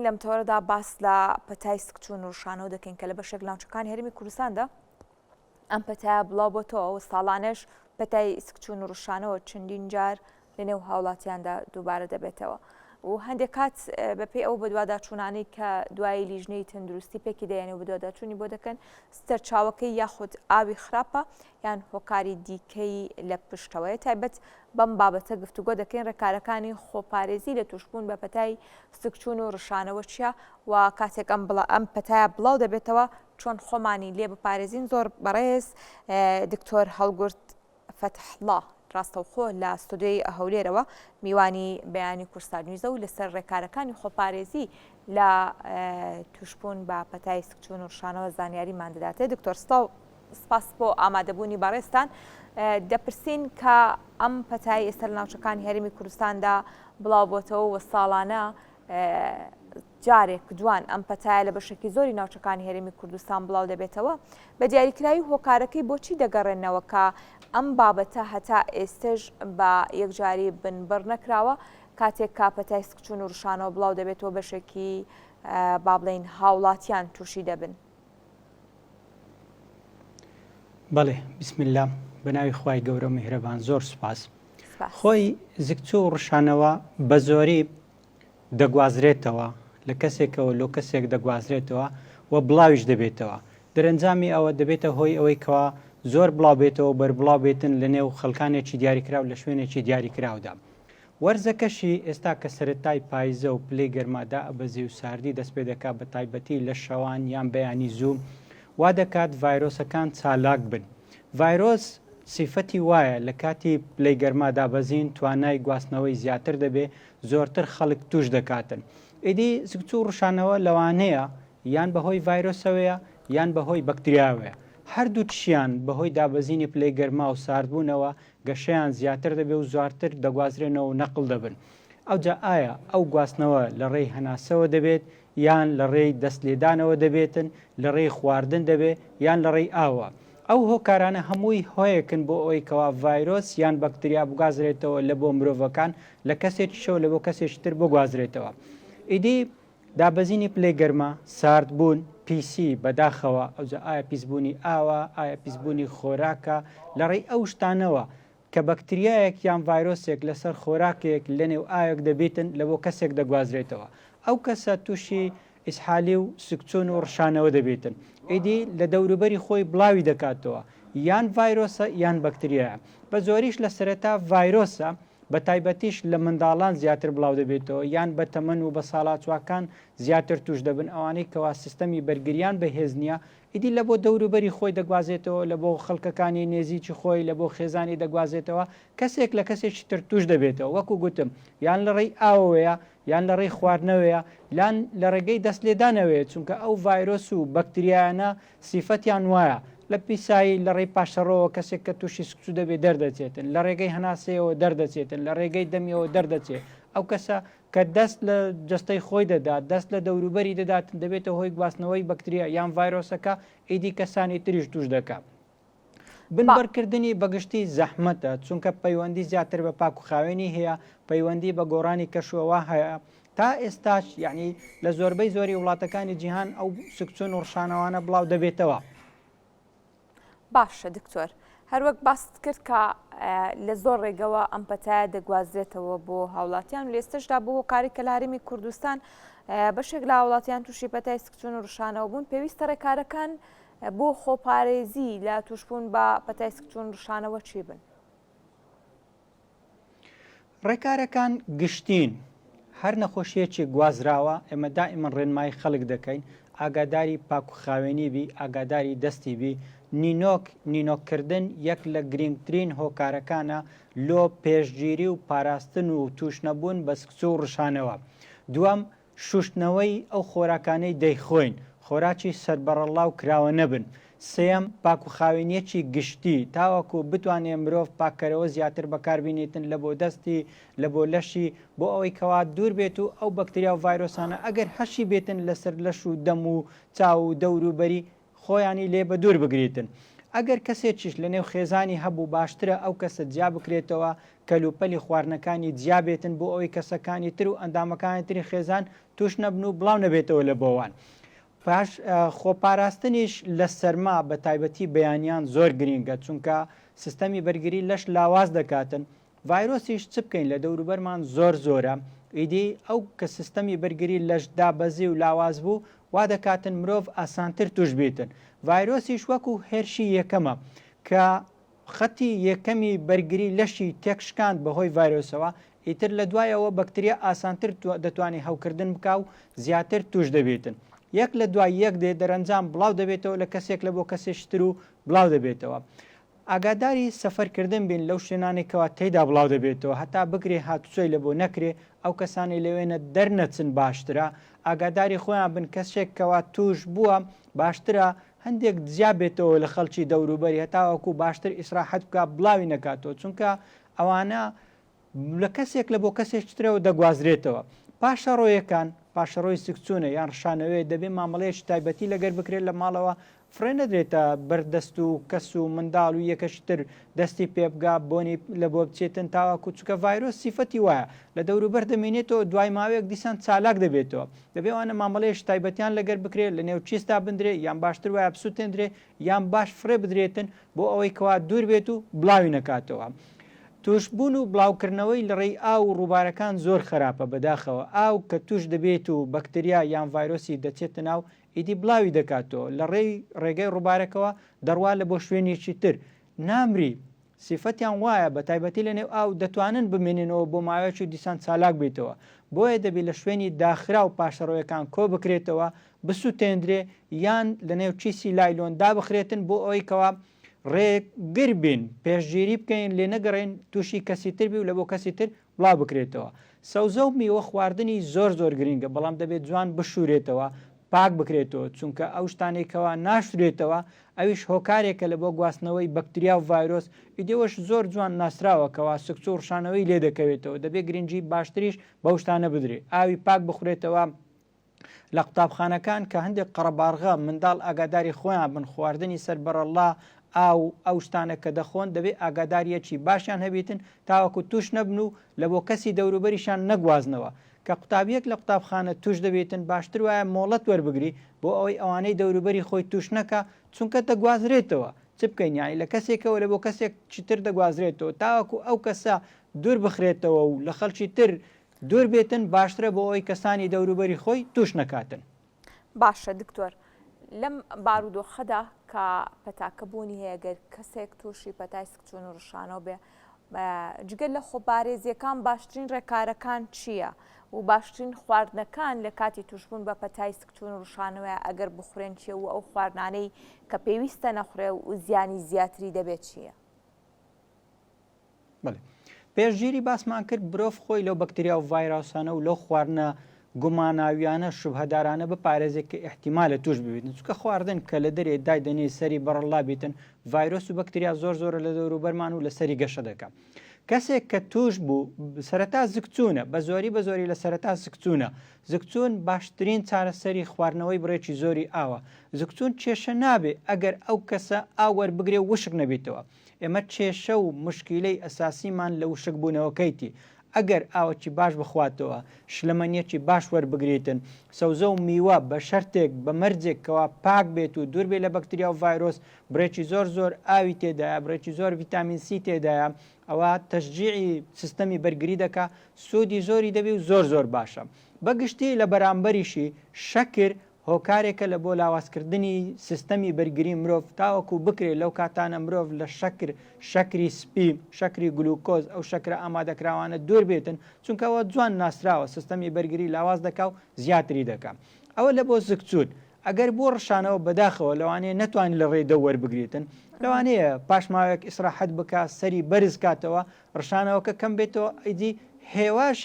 لەم تۆرەدا باس لە پەتای سکچوون و ڕشانەوە دەکەین کە لە بەشێک لاوچەکانی هەرێمی کوردستاندا ئەم پەتایە بڵاو بۆتەوە و ساڵانەش پەتای سکچوون و ڕشانەوە چەندین جار لەنێو هاوڵاتیاندا دووبارە دەبێتەوە و هەندێک کات بەپێی ئەو بەدواداچوونانەی کە دوای لیژنەی تەندروستی پێکی دەیەنێ و بەدواداچوونی بۆ دەکەن سەرچاوەکەی یاخود ئاوی خراپە یان هۆکاری دیکەی لە پشتەوەیە تایبەت بەم بابەتە گفتوگۆ دەکەین ڕێکارەکانی خۆپارێزی لە توشبوون بە پەتای سکچوون و ڕشانەوە چییە و کاتێک ئەم پەتایە بڵاو دەبێتەوە چۆن خۆمانی لێ بپارێزین. زۆر بەڕێز دکتۆر هەڵگورد فەتحڵڵا ڕاستەوخۆ لە ستودیۆی هەولێرەوە میوانی بەیانی کورستا نوێژە و لەسەر ڕێکارەکانی خۆپارێزی لە توشبوون بە پەتای سکچوون و ڕشانەوە زانیاریمان دەداتێ. دکتۆر سپاس بۆ ئامادەبوونی بەڕێستان. دەپرسین کە ئەم پەتای ئێستا لە ناوچەکانی هەرێمی کوردستاندا بڵاو بۆتەوە و ساڵانە جارێک دوان ئەم پەتایە لە بەشێکی زۆری ناوچەکانی هەرێمی کوردستان بڵاو دەبێتەوە بە دیاریکراوی هۆکارەکەی بۆچی دەگەڕێنەوە کە ئەم بابەتە هەتا ئێستش بە یەکجاری بنبڕ نەکراوە کاتێک کا پەتای سکچوون و ڕشانەوە بڵاو دەبێتەوە بەشێکی با بڵێن هاوڵاتیان تووشی دەبن. بەڵێ بسمیلا بەناوی خوای گەورە و میهرەبان زۆر سوپاس. خۆی زگچوو و ڕشانەوە بە زۆری دەگوازرێتەوە لە کەسێکەوە لۆ کەسێک دەگوازرێتەوە و بڵاویش دەبێتەوە. دەرەنجامی ئەوە دەبێتە هۆی ئەوەی کەوا زۆر بڵاو بێتەوە بەربڵاو بێتن لە نێو خەڵکانێکی دیاریکراو لە شوێنێکی دیاریکراودا. وەرزەکەشی ئێستا کە سەرەتای پاییزە و پلەی گەرمادا ئەبەزی و ساردی دەست پێ دەکات بە تایبەتی لە شەوان یان بەیانی زوو وا دەکات ڤایرۆسەکان چالاک بن. ڤایرۆس سیفەتی وایە لە کاتی پلەی گەرمادا بەزین توانای گواستنەوەی زیاتر دەبێ زۆرتر خەڵک توش دەکاتن. ئیدی زگچوو ڕشانەوە لەوانەیە یان بەهۆی ڤایرۆسەوەیە یان بەهۆی بەکتریاوەیە. هەردوو تشیان بەهۆی دابەزینی پلەی گەرما و ساردبوونەوە گەشەیان زیاتر دەبێ و زوارتر دەگوازرێنەوە و نەقل دەبن. ئەوجا ئایا ئەو گواستنەوە لە ڕێی هەناسەوە دەبێت یان لە ڕێی دەست لێدانەوە دەبێتن لە ڕێی خواردن دەبێت یان لە ڕێی ئاوە. ئەو هۆکارانە هەمووی هۆیەکن بۆ ئەوەی کەوا ڤایرۆس یان بەکتریا بگازرێتەوە لە بۆ مرۆڤەکان لە کەسێکی شەو لە بۆ کەسێکی تر بگوازرێتەوە. ئیدی دابەزینی پلەی گەرما ساردبوون پیسی بەداخەوە ئەوجا ئایا پیسبوونی ئاوە ئایا پیسبوونی خۆراکە لە ڕێی ئەو شتانەوە کە بەکتریایەک یان ڤایرۆسێک لەسەر خۆراکێک لە نێو ئاوێک دەبێتن لە بۆ کەسێک دەگوازرێتەوە. ئەو کەسە تووشی ئیسحالی و سکچوون و ڕشانەوە دەبێتن. ئیدی لە دەوروبەری خۆی بڵاوی دەکاتەوە یان ڤایرۆسە یان بەکتریایە. بە زۆریش لە سەرەتا ڤایرۆسە بە تایبەتیش لە منداڵان زیاتر بڵاو دەبێتەوە یان بە تەمەن و بە ساڵاتچوەکان زیاتر توش دەبن ئەوانەی کەوا سیستەمی بەرگریان بەهێز نییە ئیدی لە بۆ دەوروبەری خۆی دەگوازێتەوە لە بۆ خەڵکەکانی نێزیکی خۆی لە بۆ خێزانی دەگوازێتەوە کەسێک لە کەسێکی تر توش دەبێتەوە. وەکو گوتم یان لە ڕێی ئاوەیە یان لە ڕێی خواردنەوەیە یان لە ڕێگەی دەست لێدانەوەیە چونکە ئەو ڤایرۆس و بەکتریایانە سیفەتیان وایە لە پیسایی لە ڕێی پاشەڕەوە کەسێک کە تووشی سکچوو دەبێت دەردەچێتن لە ڕێگەی هەناسەیەوە دەردەچێتن لە ڕێگەی دەمیەوە دەردەچێت. ئەو کەسە کە دەست لە جستەی خۆی دەدات دەست لە دەوروبەری دەداتن دەبێتە هۆی گواستنەوەی بەکتریا یان ڤایرۆسەکە ئیدی کەسانی تریش توش دەکات. بنبەرکردنی بەگشتی زەحمەتە چونکە پەیوەندی زیاتر بە پاک و خاوێنی هەیە پەیوەندی بە گۆڕانی کەشوەوە هەیە تا ئێستاش یعنی لە زۆربەی زۆری وڵاتەکانی جیهان ئەو سکچوون و ڕشانەوانە بڵاو دەبێتەوە. باشە دکتۆر هەروەک باست کرد کە لە زۆر ڕێگەوە ئەم پەتایە دەگوازرێتەوە بۆ هاوڵاتیان و لێستشدا بۆ هۆکاری کە لە هەرێمی کوردستان بەشێک لە هاوڵاتیان تووشی پەتای سکچوون و ڕشانەوە بوون پێویستە ڕێکارەکان بۆ خۆپارێزی لە توشبوون بە پەتای سکچوون و ڕشانەوە چی بن؟ ڕێکارەکان گشتین هەر نەخۆشیەکی گوازراوە ئێمە دائیمەن ڕێنمای خەڵک دەکەین ئاگاداری پاک و خاوێنی بی ئاگاداری دەستی بی نینۆکردن یەک لە گرنگترین هۆکارەکانە لۆ پێشگیری و پاراستن و توشنەبوون بە سکچوو و ڕشانەوە. دووەم شوشتنەوەی ئەو خۆراکانەی دەیخۆین خۆراکی سەربەڕەڵاو کراوە نەبن. سێم پاک و خاوێنیەکی گشتی تاوەکو بتوانێ مرۆڤ پاکەرەوە زیاتر بەکاربینێتن لە بۆ دەستی لە بۆ لەشی بۆ ئەوەی کەوا دوور بێت و ئەو بەکتریا و ڤایرۆسانە ئەگەر هەشی بێتن لەسەر لەش و دەم و چاو و دەوروبەری خۆیانی لێ بە دوور بگریتن. ئەگەر کەسێکیش لە نێو خێزانی هەبوو باشترە ئەو کەسە جیا بکرێتەوە کەلوپەلی خواردنەکانی جیابێتن بۆ ئەوەی کەسەکانی تر و ئەندامەکانی تری خێزان توش نەبن و بڵاو نەبێتەوە لە بۆوان. پاش خۆپاراستنیش لە سەرما بە تایبەتی بەیانیان زۆر گرینگە چونکە سیستەمی بەرگری لەش لاواز دەکاتن. ڤایرۆسیش چ بکەین لە دەوروبەرمان زۆر زۆرە ئیدی ئەو کە سیستەمی بەرگری لەش دابەزی و لاواز بوو وا دەکاتن مرۆڤ ئاسانتر توش بێتن. ڤایرۆسیش وەکو هێرشی یەکەمە کە خەتی یەکەمی بەرگری لەشی تێکشکاند بەهۆی ڤایرۆسەوە ئیتر لە دوایەوە بەکتریا ئاسانتر دەتوانێت هەوکردن بکە و زیاتر توش دەبێتن. یەک لە دوای یەک دێ دەرەنجام بڵاو دەبێتەوە لە کەسێک لە بۆ کەسێشتر و بڵاو دەبێتەوە. ئاگاداری سەفەرکردن بین لەو شوێنانێکەوە تێیدا بڵاو دەبێتەوە هەتا بگرێ هاتوچۆی لە بۆ نەکرێ ئەو کەسانی لەوێنە دەرنەچن باشترە ئاگاداری خۆیان بن کەسێکەوە توش بووە باشترە هەندێک جیا بێتەوە لە خەڵکی دەوروبەری هەتاوەکو باشتر ئیسراحەت بکە بڵاوی نەکاتەوە چونکە ئەوانە لە کەسێک لە بۆ کەسێکترەوە دەگوازرێتەوە. پاشەڕۆیەکان پاشەڕۆی سکچوونە یان ڕشانەوەی دەبێت مامەڵەیەکی تایبەتی لەگەر بکرێت لە ماڵەوە فرێ نەدرێتە بەردەست و کەس و منداڵ و یەکەشتر دەستی پێبگا بۆنی لە بۆ بچێتن تاوا کوچکە ڤایرۆس سیفەتی وایە لە دەوروبەر دەمێنێتەوە دوای ماوەیەک دیسان چالاک دەبێتەوە دەبێوانە مامەڵەیەش تایبەتیان لەگەر بکرێت لە نێو چیستا بندرێ یان باشتر وایە بسووتێنرێ یان باش فرێ بدرێتن بۆ ئەوەی کەوا دوور بێت و بڵاوی نەکاتەوە. توشبوون و بڵاوکردنەوەی لە ڕێی ئاو و ڕووبارەکان زۆر خراپە بەداخەوە ئاو کە توش دەبێت و بەکتریا یان ڤایرۆسی دەچێتە ناو ئیدی بڵاوی دەکاتەوە لە ڕێگەی ڕووبارەکەەوە دەڕوا لە بۆ شوێنێکی تر نامری سیفەتیان وایە بە تایبەتی لە نێو ئاو دەتوانن بمێنێنەوە بۆ ماوەیەکی دیسان چالاک بێتەوە بۆیە دەبێت لە شوێنی داخرا و پاشەڕۆیەکان کۆ بکرێتەوە بسووتێنرێ یان لە نێو چیسی لایلۆن دابخرێتن بۆ ئەوەی کەوا ڕێگر بین پێشگیری بکەین لێ نەگەڕێن تووشی کەسی تر بی و لە بۆ کەسی تر بڵاو بکرێتەوە. سەوزە و میوە خواردنی زۆر زۆر گرینگە بەڵام دەبێت جوان بشورێتەوە پاک بکرێتەوە چونکە ئەو شتانێکەوە ناشرێتەوە ئەویش هۆکارێکە لە بۆ گواستنەوەی بەکتریا و ڤایرۆس ئیدێوەش زۆر جوان ناسراوەکەەوە سکچ و ڕشانەوەی لێ دەکەوێتەوە دەبێت گرنگجی باشتریش بەو شتانە بدرێ ئاوی پاک بخورێتەوە لە قوتابخانەکان کە هەندێک قەڕەبارغە منداڵ ئاگاداری خۆیان بن خواردنی سەربەرەڵا ئەو شتانە کە دەخۆن دەبێت ئاگاداریەکی باشیان هەبێتن تاوەکو توش نەبن و لە بۆ کەسی دەوروبەریشان نەگوازنەوە کە قوتابیەک لە قوتابخانە توش دەبێتن باشتر وایە مۆڵەت وەربگری بۆ ئەوەی ئەوانەی دەوروبەری خۆی توش نەکە چونکە دەگوازرێتەوە چ بکەین یانی لە کەسێکەوە لە بۆ کەسێک چیتر دەگوازرێتەوە تاوەکو ئەو کەسە دوور بخرێتەوە و لە خەڵکی تر دوور بێتن باشترە بۆ ئەوەی کەسانی دەوروبەری خۆی توش نەکاتن. باشە دکتۆر لەم بارودۆخەدا کە پەتاکەبوونی هەیە گەر کەسێک تووشی پەتای سکچوون و ڕشانەوە بێ جگەل لە خۆپارێزیەکان باشترین ڕێکارەکان چییە و باشترین خواردنەکان لە کاتی توشبوون بە پەتای سکچوون و ڕشانەوە ئەگەر بخورێن چیە و ئەو خواردانەی کە پێویستە نەخورێ و زیانی زیاتری دەبێت چییە؟ پێشگیری باسمان کرد برۆڤ خۆی لەو بەکتریا و ڤایرۆسانە و لەو خواردنە گوماناویانە شوبهەدارانە بپارێزێک کە احتیمالە توش ببێتن چونکە خواردن کە لە دەرێ دای دەنێ سەری بەڕەڵا بێتن ڤایرۆس و بەکتریا زۆر زۆرە لە دەوروبەرمان و لە سەری گەشە دەکە. کەسێک کە توش بوو سەرەتا زگچوونە بە زۆری لە سەرەتا زگچوونە زگچوون باشترین چارەسەری خواردنەوەی بڕێکی زۆری ئاوە زگچوون کێشە نابێ ئەگەر ئەو کەسە ئاوەر بگرێ وشک نەبێتەوە ئێمە کێشە و مشکیلەی ئەساسیمان لە وشک بوونەوەکەیتی ئەگەر ئاوەکی باش بخواتەوە شلەمەنیەکی باش وەربگرێتن سەوزە و میوە بە شەرتێک بە مەرجێکەوە پاک بێت و دوور بێ لە بەکتریا و ڤایرۆس بڕێکی زۆر ئاوی تێدایە بڕێکی زۆر ڤیتامین سی تێدایە ئەوە تەشجیعی سیستەمی بەرگری دەکا سوودی زۆری دەبێ و زۆر باشە. بەگشتی لە بەرامبەریشی شەکر هۆکارێکە لە بۆ لاوازکردنی سیستەمی بەرگری مرۆڤ تاوەکو بکرێت لەو کاتانە مرۆڤ لە شەکری سپی شەکری گلوکۆز ئەو شەکرە ئامادەکراوانە دوور بێتن چونکەەوە جوان ناسراوە سیستەمی بەرگری لاواز دەکا و زیاتری دەکات. ئەوە لە بۆ زگچوون ئەگەر بۆ ڕشانەوە بەداخەوە لەوانەیە نەتوانین لە ڕێدە وەربگریتن لەوانەیە پاشماوەیەک ئیسراحەت بکە سەری بەرز کاتەوە ڕشانەوەکە کەم بێتەوە ئیدی هێواش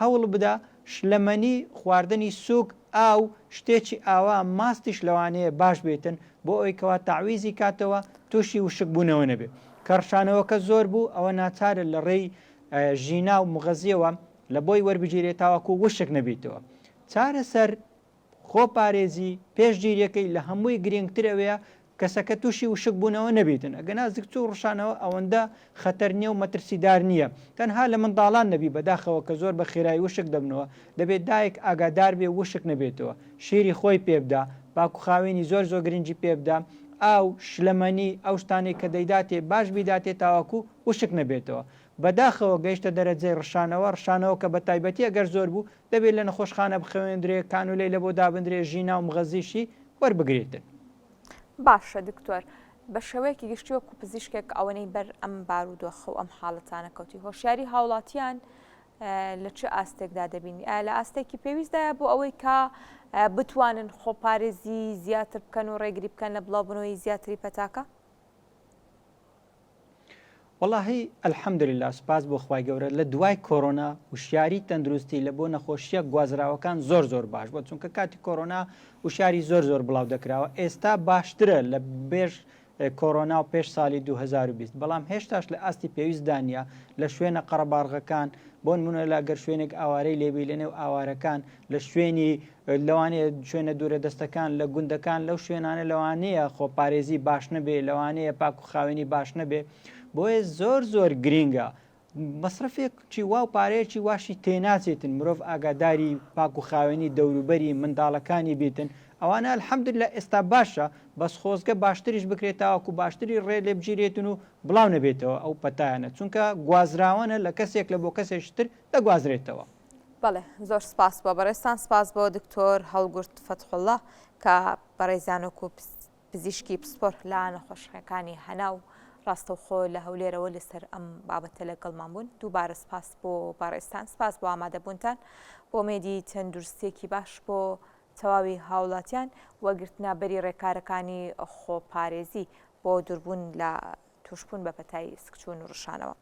هەوڵ بدا شلەمەنی خواردنی سووک ئاو شتێکی ئاوا ماستیش لەوانەیە باش بێتن بۆ ئەوەی کەوا تاویزی کاتەوە تووشی وشک بوونەوە نەبێ کەڕشانەوەکە زۆر بوو ئەوە ناچارە لە ڕێی ژینا و مغەزیەوە لە بۆی وەربگیرێتاوەکو وشک نەبێتەوە. چارەسەر خۆپارێزی پێشگیریەکەی لە هەمووی گرنگترەوەیە کەسەکە تووشی وشک بوونەوە نەبێتن ئەگەنا زگچ و ڕشانەوە ئەوەندە خەتەر نییە و مەترسیدار نییە تەنها لە منداڵان نەبی بەداخەوە کە زۆر بە خێرایی وشک دەبنەوە دەبێت دایک ئاگادار بێ وشک نەبێتەوە شیری خۆی پێبدا باکوخاوێنی زۆر زۆر گرنگی پێبدا ئاو شلەمەنی ئەو شتانی کە دەیداتێ باش بیداتێ تاواکو وشک نەبێتەوە بەداخەوە گەیشتە دەرەجەی ڕشانەوە کە بە تایبەتی ئەگەر زۆر بوو دەبێت لە نەخۆشخانە بخەوێندرێ کانولەی لە بۆ دابدرێ ژینا و مغەزیشی وەربگرێتن. باشە دکتۆر بە شێوەیەکی گشتی وەکو پزیشکێک ئەوەنەی بەر ئەم بارودۆخە و ئەم حاڵەتانە کەوتی هۆشیاری هاوڵاتیان لە چه ئاستێکدا دەبینی لە ئاستێکی پێویستدایە بۆ ئەوەی کە بتوانن خۆپارێزی زیاتر بکەن و ڕێگری بکەن لە بڵاوبوونەوەی زیاتری پەتاکە؟ وەڵاهی ئەلحەمدوللا سپاس بۆ خوای گەورە لە دوای کۆرۆنا وشیاری تەندروستی لە بۆ نەخۆشیە گوازراوەکان زۆر باش بۆ چونکە کاتی کۆرۆنا وشیاری زۆر بڵاو دەکراوە ئێستا باشترە لە بێژ کۆرۆنا و پێش ساڵی 2020 بەڵام هێشتاش لە ئاستی پێویستدانە لە شوێنە قەرەباڕغەکان بۆ نمونە لاگەر شوێنێک ئاوارەی لێبی لە نێو ئاوارەکان لە شوێنی لەوانەیە شوێنە دوورە دەستەکان لە گوندەکان لەو شوێنانە لەوانەیە خۆپارێزی باش نەبێ لەوانەیە پاک و خاوێنی باش نەبێ بۆیە زۆر گرینگە مەصرفێکی وا و پارەیەکی واشی تێناچێتن مرۆڤ ئاگاداری پاک و خاوێنی دەوروبەری منداڵەکانی بیتن ئەوانە الحەمدوللا ئێستا باشە بەس خۆزگە باشتریش بکرێتەوەکو باشتری ڕێ لێ بگیرێتن و بڵاو نەبێتەوە ئەو پەتایانە چونکە گوازراوانە لە کەسێک لە بۆ کەسێکتر دەگوازرێتەوە. بەڵێ زۆر سپاس بۆ بەڕێستان سپاس بۆ دکتۆر هەڵگورت فەتحوڵڵا کە بەڕێزانۆک و پزیشکی پسپۆر لە نەخۆشیەکانی هەنا و ڕاستەوخۆ لە هەولێرەوە لەسەر ئەم بابەتە لەگەڵمان بوون دووبارە سپاس بۆ بەڕێستان سپاس بۆ ئامادەبوونتان بۆ مێدی تەندروستێکی باش بۆ تەواوی هاوڵاتیان وەگرتنا بەری ڕێکارەکانی خۆپارێزی بۆ دووربوون لە توشبوون بە پەتای سکچوون و ڕشانەوە.